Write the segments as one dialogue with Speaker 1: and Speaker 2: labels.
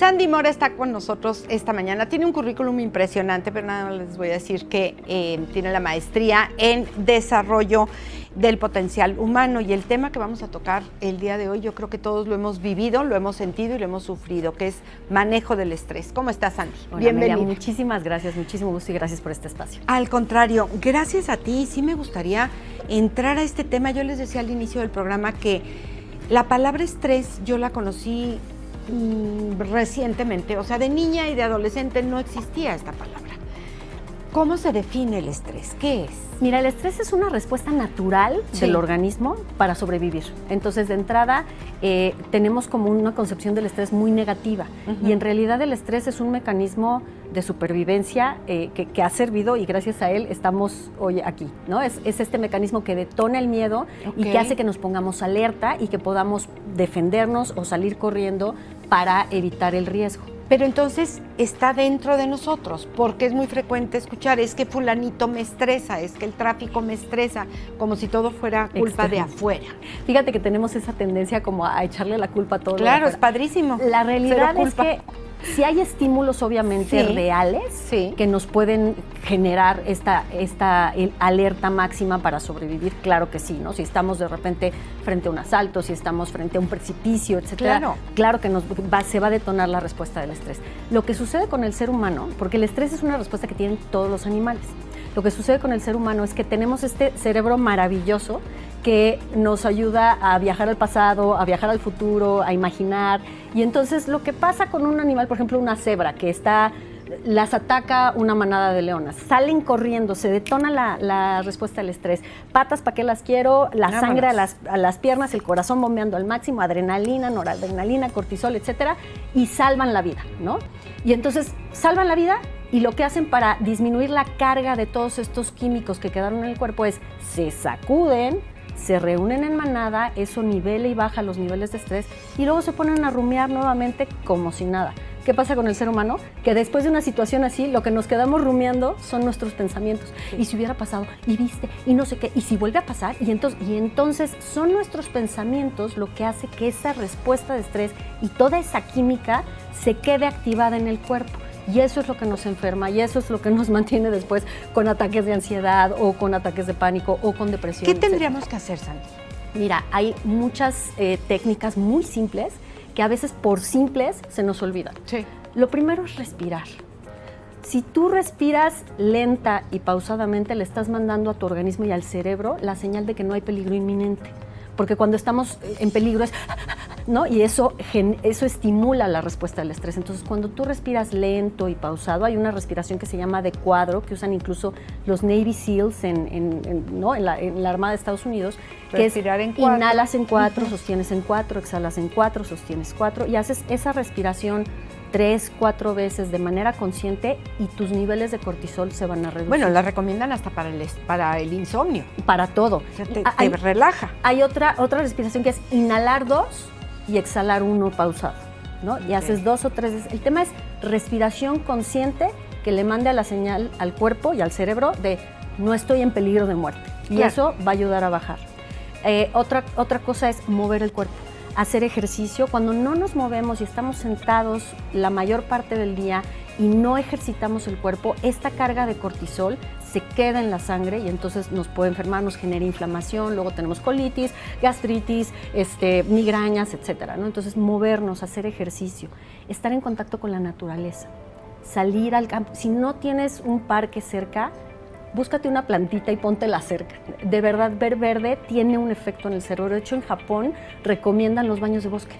Speaker 1: Sandy Mora está con nosotros esta mañana. Tiene un currículum impresionante, pero nada más les voy a decir que tiene la maestría en desarrollo del potencial humano, y el tema que vamos a tocar el día de hoy, yo creo que todos lo hemos vivido, lo hemos sentido y lo hemos sufrido, que es manejo del estrés. ¿Cómo estás, Sandy?
Speaker 2: Hola,
Speaker 1: bienvenida.
Speaker 2: Amelia, muchísimas gracias, muchísimo gusto y gracias por este espacio.
Speaker 1: Al contrario, gracias a ti. Sí me gustaría entrar a este tema. Yo les decía al inicio del programa que la palabra estrés yo la conocí recientemente, o sea, de niña y de adolescente no existía esta palabra. ¿Cómo se define el estrés? ¿Qué es?
Speaker 2: Mira, el estrés es una respuesta natural del organismo para sobrevivir. Entonces, de entrada, tenemos como una concepción del estrés muy negativa. Y en realidad el estrés es un mecanismo de supervivencia que ha servido, y gracias a él estamos hoy aquí, ¿no? Es este mecanismo que detona el miedo y que hace que nos pongamos alerta y que podamos defendernos o salir corriendo para evitar el riesgo.
Speaker 1: Pero entonces está dentro de nosotros, porque es muy frecuente escuchar, es que fulanito me estresa, es que el tráfico me estresa, como si todo fuera culpa de afuera.
Speaker 2: Fíjate que tenemos esa tendencia como a echarle la culpa a todo.
Speaker 1: Claro, es padrísimo.
Speaker 2: La realidad es que sí hay estímulos obviamente reales que nos pueden generar esta alerta máxima para sobrevivir, claro que sí, ¿no? Si estamos de repente frente a un asalto, si estamos frente a un precipicio, etcétera, claro que se va a detonar la respuesta del estrés. Lo que sucede con el ser humano, porque el estrés es una respuesta que tienen todos los animales, lo que sucede con el ser humano es que tenemos este cerebro maravilloso que nos ayuda a viajar al pasado, a viajar al futuro, a imaginar. Y entonces lo que pasa con un animal, por ejemplo una cebra, que las ataca una manada de leonas, salen corriendo, se detona la respuesta al estrés. Patas, ¿para qué las quiero? La sangre a las piernas, el corazón bombeando al máximo, adrenalina, noradrenalina, cortisol, etcétera, y salvan la vida, ¿no? Y entonces salvan la vida. Y lo que hacen para disminuir la carga de todos estos químicos que quedaron en el cuerpo es se sacuden, se reúnen en manada, eso nivela y baja los niveles de estrés y luego se ponen a rumiar nuevamente como si nada. ¿Qué pasa con el ser humano? Que después de una situación así, lo que nos quedamos rumiando son nuestros pensamientos. Y si hubiera pasado, y viste, y no sé qué, y si vuelve a pasar, y entonces son nuestros pensamientos lo que hace que esa respuesta de estrés y toda esa química se quede activada en el cuerpo. Y eso es lo que nos enferma, y eso es lo que nos mantiene después con ataques de ansiedad o con ataques de pánico o con depresión.
Speaker 1: ¿Qué tendríamos que hacer, Sandy?
Speaker 2: Mira, hay muchas técnicas muy simples que a veces por simples se nos olvidan.
Speaker 1: Sí.
Speaker 2: Lo primero es respirar. Si tú respiras lenta y pausadamente, le estás mandando a tu organismo y al cerebro la señal de que no hay peligro inminente. Porque cuando estamos en peligro es, ¿no? Y eso estimula la respuesta al estrés. Entonces, cuando tú respiras lento y pausado, hay una respiración que se llama de cuadro, que usan incluso los Navy SEALs en la Armada de Estados Unidos,
Speaker 1: respirar
Speaker 2: que es
Speaker 1: en 4.
Speaker 2: Inhalas en 4, sostienes en 4, exhalas en 4, sostienes 4, y haces esa respiración 3, 4 veces de manera consciente y tus niveles de cortisol se van a reducir.
Speaker 1: Bueno, la recomiendan hasta para el insomnio.
Speaker 2: Para todo.
Speaker 1: O sea, te relaja.
Speaker 2: Hay otra respiración que es inhalar 2 y exhalar 1 pausado, ¿no? Y haces 2 o 3 veces. El tema es respiración consciente que le mande a la señal al cuerpo y al cerebro de no estoy en peligro de muerte. Y eso va a ayudar a bajar. Otra cosa es mover el cuerpo. Hacer ejercicio. Cuando no nos movemos y estamos sentados la mayor parte del día y no ejercitamos el cuerpo, esta carga de cortisol se queda en la sangre y entonces nos puede enfermar, nos genera inflamación, luego tenemos colitis, gastritis, migrañas, etcétera, ¿no? Entonces, movernos, hacer ejercicio, estar en contacto con la naturaleza, salir al campo. Si no tienes un parque cerca, búscate una plantita y póntela cerca. De verdad, ver verde tiene un efecto en el cerebro. De hecho, en Japón recomiendan los baños de bosque.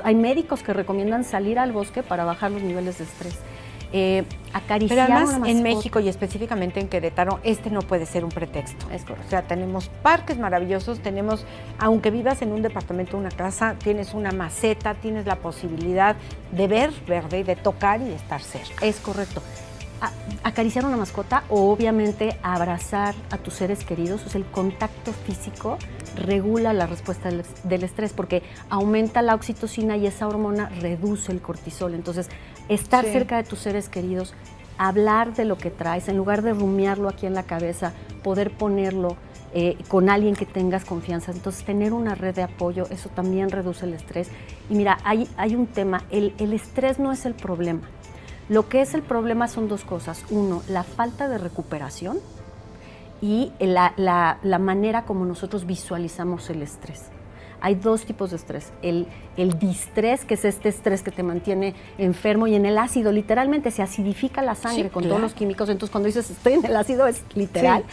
Speaker 2: Hay médicos que recomiendan salir al bosque para bajar los niveles de estrés. Acariciar.
Speaker 1: Pero además, en México y específicamente en Querétaro, no puede ser un pretexto.
Speaker 2: Es correcto.
Speaker 1: O sea, tenemos parques maravillosos, aunque vivas en un departamento o una casa, tienes una maceta, tienes la posibilidad de ver verde, de tocar y de estar cerca.
Speaker 2: Es correcto. Acariciar una mascota o obviamente abrazar a tus seres queridos, o sea, el contacto físico regula la respuesta del estrés porque aumenta la oxitocina y esa hormona reduce el cortisol. Entonces, estar cerca de tus seres queridos, hablar de lo que traes, en lugar de rumiarlo aquí en la cabeza, poder ponerlo con alguien que tengas confianza. Entonces, tener una red de apoyo, eso también reduce el estrés. Y mira, hay un tema, el estrés no es el problema. Lo que es el problema son dos cosas. Uno, la falta de recuperación y la manera como nosotros visualizamos el estrés. Hay dos tipos de estrés. El distrés, que es este estrés que te mantiene enfermo, y en el ácido, literalmente se acidifica la sangre con todos los químicos. Entonces, cuando dices estoy en el ácido, es literal.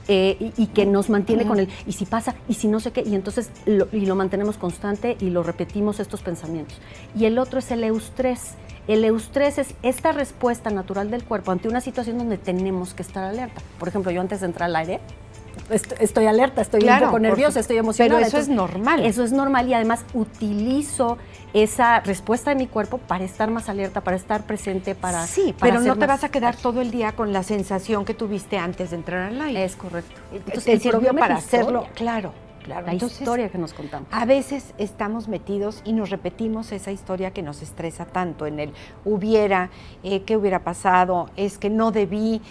Speaker 2: Sí. Y que nos mantiene con el, y si pasa, y si no sé qué, y entonces lo mantenemos constante y lo repetimos estos pensamientos. Y el otro es el eustrés. El eustrés es esta respuesta natural del cuerpo ante una situación donde tenemos que estar alerta. Por ejemplo, yo antes de entrar al aire, estoy alerta, estoy un poco nerviosa, estoy emocionada.
Speaker 1: Pero eso es normal.
Speaker 2: Eso es normal, y además utilizo esa respuesta de mi cuerpo para estar más alerta, para estar presente, para...
Speaker 1: Sí, pero no te vas a quedar todo el día con la sensación que tuviste antes de entrar al aire.
Speaker 2: Es correcto.
Speaker 1: Entonces, el sirvió para hacerlo, claro.
Speaker 2: La historia que nos contamos.
Speaker 1: A veces estamos metidos y nos repetimos esa historia que nos estresa tanto, en el hubiera, qué hubiera pasado, es que no debí,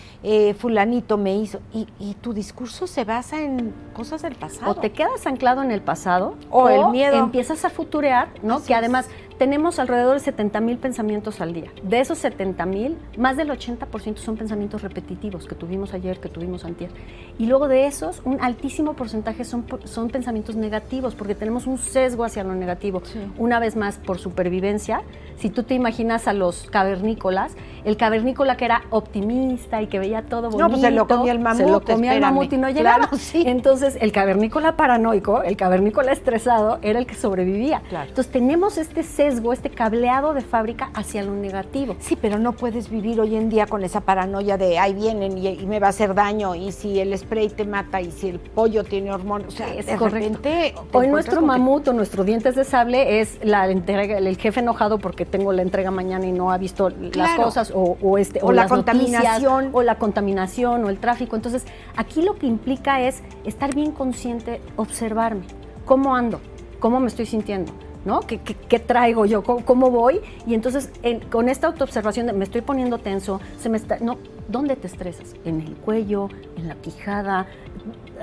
Speaker 1: fulanito me hizo, y tu discurso se basa en cosas del pasado.
Speaker 2: O te quedas anclado en el pasado,
Speaker 1: o el miedo.
Speaker 2: Empiezas a futurear, ¿no? Así que además tenemos alrededor de 70,000 pensamientos al día. De esos 70,000, más del 80% son pensamientos repetitivos que tuvimos ayer, que tuvimos antier. Y luego de esos, un altísimo porcentaje son pensamientos negativos, porque tenemos un sesgo hacia lo negativo. Sí. Una vez más, por supervivencia, si tú te imaginas a los cavernícolas, el cavernícola que era optimista y que veía todo bonito.
Speaker 1: No, pues se lo comía el mamut.
Speaker 2: Se lo comía el mamut y no llegaba.
Speaker 1: Claro, sí.
Speaker 2: Entonces, el cavernícola paranoico, el cavernícola estresado, era el que sobrevivía. Claro. Entonces, tenemos este sesgo, este cableado de fábrica hacia lo negativo.
Speaker 1: Sí, pero no puedes vivir hoy en día con esa paranoia de ahí vienen y me va a hacer daño, y si el spray te mata, y si el pollo tiene hormonas. O sea,
Speaker 2: es correcto. Hoy nuestro mamut o nuestro dientes de sable es la entrega, el jefe enojado porque tengo la entrega mañana y no ha visto las cosas, o
Speaker 1: la
Speaker 2: las
Speaker 1: contaminación,
Speaker 2: noticias, o la contaminación, o el tráfico. Entonces, aquí lo que implica es estar bien consciente, observarme, cómo ando, cómo me estoy sintiendo, ¿no? ¿Qué traigo yo? ¿Cómo voy? Y entonces, con esta autoobservación de me estoy poniendo tenso, ¿dónde te estresas? En el cuello, en la quijada,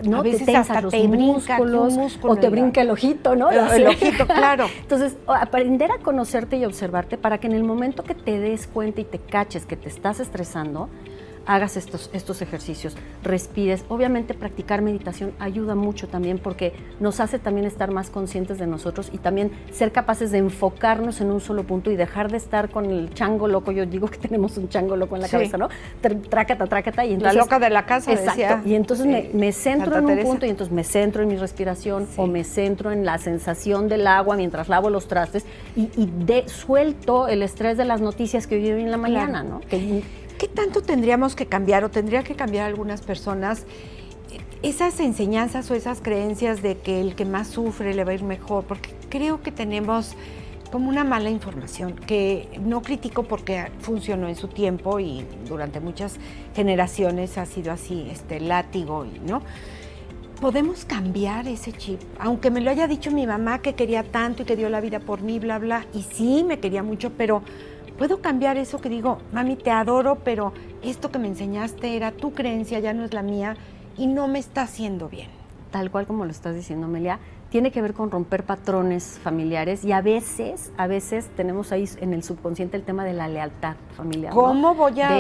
Speaker 2: ¿no?
Speaker 1: A veces
Speaker 2: te tensas los músculos, o te brinca el ojito, ¿no?
Speaker 1: El ojito, claro.
Speaker 2: Entonces, aprender a conocerte y observarte para que en el momento que te des cuenta y te caches que te estás estresando, hagas estos ejercicios, respires. Obviamente practicar meditación ayuda mucho también, porque nos hace también estar más conscientes de nosotros y también ser capaces de enfocarnos en un solo punto y dejar de estar con el chango loco. Yo digo que tenemos un chango loco en la cabeza, ¿no? Trácata. Y entonces,
Speaker 1: la loca de la casa,
Speaker 2: exacto,
Speaker 1: decía.
Speaker 2: Y entonces me centro
Speaker 1: Santa
Speaker 2: en un
Speaker 1: Teresa.
Speaker 2: punto, y entonces me centro en mi respiración, o me centro en la sensación del agua mientras lavo los trastes, y suelto el estrés de las noticias que viví en la mañana, ¿no?
Speaker 1: ¿Qué tanto tendríamos que cambiar, o tendría que cambiar algunas personas esas enseñanzas o esas creencias de que el que más sufre le va a ir mejor? Porque creo que tenemos como una mala información, que no critico porque funcionó en su tiempo y durante muchas generaciones ha sido así, látigo, ¿no? Podemos cambiar ese chip, aunque me lo haya dicho mi mamá, que quería tanto y que dio la vida por mí, bla, bla, y sí, me quería mucho, pero puedo cambiar eso que digo, mami, te adoro, pero esto que me enseñaste era tu creencia, ya no es la mía, y no me está haciendo bien.
Speaker 2: Tal cual como lo estás diciendo, Amelia, tiene que ver con romper patrones familiares, y a veces tenemos ahí en el subconsciente el tema de la lealtad familiar.
Speaker 1: ¿Cómo voy a...?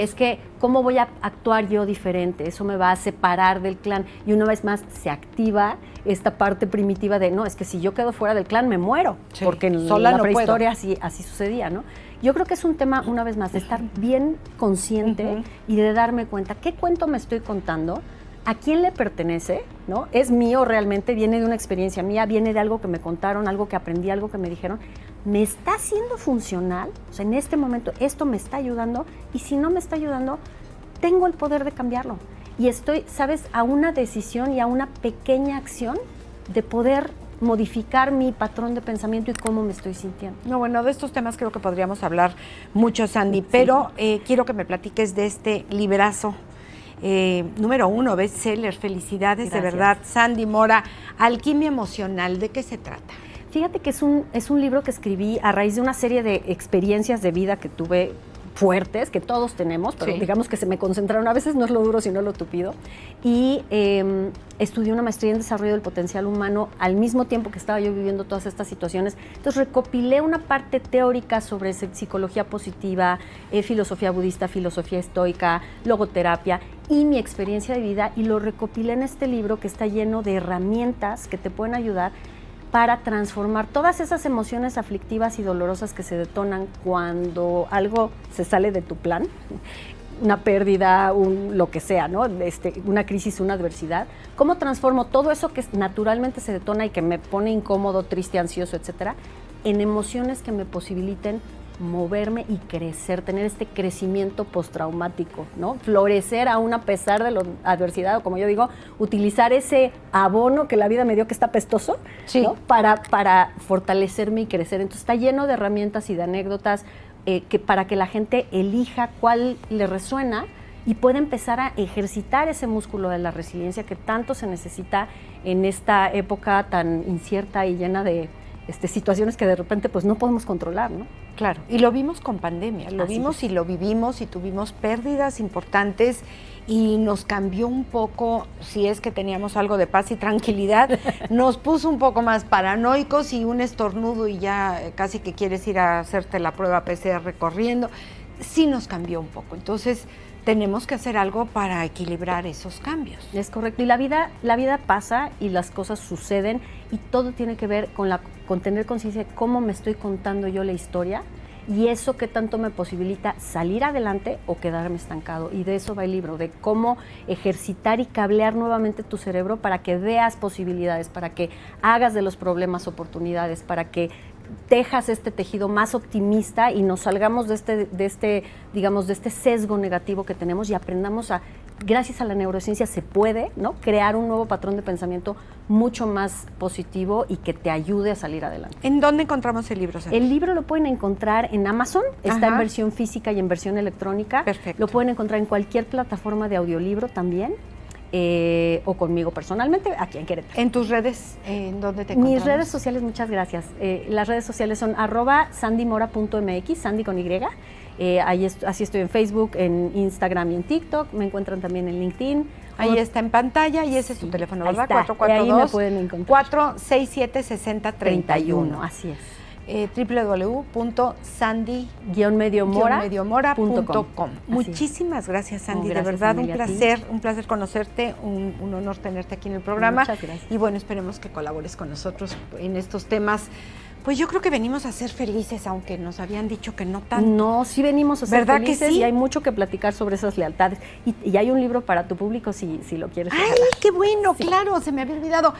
Speaker 2: ¿Cómo voy a actuar yo diferente? Eso me va a separar del clan, y una vez más se activa esta parte primitiva de, no, es que si yo quedo fuera del clan me muero, sí, porque en la prehistoria así sucedía, ¿no? Yo creo que es un tema, una vez más, de estar bien consciente y de darme cuenta qué cuento me estoy contando, a quién le pertenece, ¿no? ¿Es mío realmente? ¿Viene de una experiencia mía? ¿Viene de algo que me contaron, algo que aprendí, algo que me dijeron? ¿Me está siendo funcional? O sea, en este momento, ¿esto me está ayudando? Y si no me está ayudando, tengo el poder de cambiarlo. Y estoy, ¿sabes?, a una decisión y a una pequeña acción de poder modificar mi patrón de pensamiento y cómo me estoy sintiendo.
Speaker 1: No, bueno, de estos temas creo que podríamos hablar mucho, Sandy, pero quiero que me platiques de este librazo. Número 1, bestseller, felicidades. Gracias. De verdad, Sandy Mora, Alquimia Emocional, ¿de qué se trata?
Speaker 2: Fíjate que es un libro que escribí a raíz de una serie de experiencias de vida que tuve fuertes que todos tenemos, pero digamos que se me concentraron, a veces no es lo duro sino lo tupido, y estudié una maestría en desarrollo del potencial humano al mismo tiempo que estaba yo viviendo todas estas situaciones. Entonces recopilé una parte teórica sobre psicología positiva, filosofía budista, filosofía estoica, logoterapia y mi experiencia de vida, y lo recopilé en este libro que está lleno de herramientas que te pueden ayudar para transformar todas esas emociones aflictivas y dolorosas que se detonan cuando algo se sale de tu plan, una pérdida, lo que sea, ¿no? Una crisis, una adversidad. ¿Cómo transformo todo eso que naturalmente se detona y que me pone incómodo, triste, ansioso, etcétera, en emociones que me posibiliten moverme y crecer, tener este crecimiento postraumático, ¿no? Florecer aún a pesar de la adversidad, o como yo digo, utilizar ese abono que la vida me dio que está pestoso, ¿no? Para fortalecerme y crecer. Entonces está lleno de herramientas y de anécdotas para que la gente elija cuál le resuena y pueda empezar a ejercitar ese músculo de la resiliencia que tanto se necesita en esta época tan incierta y llena de situaciones que de repente pues no podemos controlar, ¿no?
Speaker 1: Claro, y lo vimos con pandemia, lo vimos y lo vivimos y tuvimos pérdidas importantes y nos cambió un poco, si es que teníamos algo de paz y tranquilidad, nos puso un poco más paranoicos y un estornudo y ya casi que quieres ir a hacerte la prueba PCR corriendo, sí nos cambió un poco, entonces tenemos que hacer algo para equilibrar esos cambios.
Speaker 2: Es correcto, y la vida pasa y las cosas suceden y todo tiene que ver con tener conciencia de cómo me estoy contando yo la historia y eso que tanto me posibilita salir adelante o quedarme estancado. Y de eso va el libro, de cómo ejercitar y cablear nuevamente tu cerebro para que veas posibilidades, para que hagas de los problemas oportunidades, para que tejas este tejido más optimista y nos salgamos de este sesgo negativo que tenemos y aprendamos a, gracias a la neurociencia se puede, ¿no?, crear un nuevo patrón de pensamiento mucho más positivo y que te ayude a salir adelante.
Speaker 1: ¿En dónde encontramos el libro, Sandy?
Speaker 2: El libro lo pueden encontrar en Amazon, está en versión física y en versión electrónica.
Speaker 1: Perfecto.
Speaker 2: Lo pueden encontrar en cualquier plataforma de audiolibro también. O conmigo personalmente, aquí en Querétaro.
Speaker 1: ¿En tus redes, en dónde te encontramos?
Speaker 2: Mis redes sociales, muchas gracias. Las redes sociales son @sandymora.mx, Sandy con Y. Así estoy en Facebook, en Instagram y en TikTok. Me encuentran también en LinkedIn.
Speaker 1: Ahí está en pantalla y ese es tu teléfono, ¿verdad?
Speaker 2: 442-442-6031. Así es.
Speaker 1: www.sandy-mediomora.com. Muchísimas gracias, Sandy,
Speaker 2: gracias,
Speaker 1: de verdad,
Speaker 2: Amelia,
Speaker 1: un placer conocerte, un honor tenerte aquí en el programa.
Speaker 2: Muchas gracias.
Speaker 1: Y bueno, esperemos que colabores con nosotros en estos temas. Pues yo creo que venimos a ser felices, aunque nos habían dicho que no tanto.
Speaker 2: No, sí venimos a ser
Speaker 1: ¿verdad
Speaker 2: felices
Speaker 1: que sí?
Speaker 2: Y hay mucho que platicar sobre esas lealtades. Y hay un libro para tu público si lo quieres
Speaker 1: ¡Ay,
Speaker 2: regalar.
Speaker 1: qué bueno!
Speaker 2: Sí.
Speaker 1: Claro, se me había olvidado.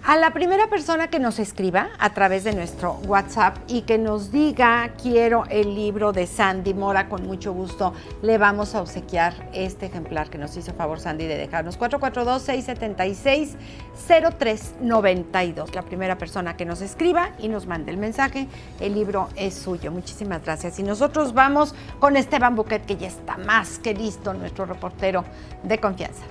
Speaker 1: A la primera persona que nos escriba a través de nuestro WhatsApp y que nos diga quiero el libro de Sandy Mora, con mucho gusto le vamos a obsequiar este ejemplar que nos hizo favor Sandy de dejarnos. 442-676-0392. La primera persona que nos escriba y nos mande el mensaje, el libro es suyo. Muchísimas gracias. Y nosotros vamos con Esteban Buquet, que ya está más que listo, nuestro reportero de confianza.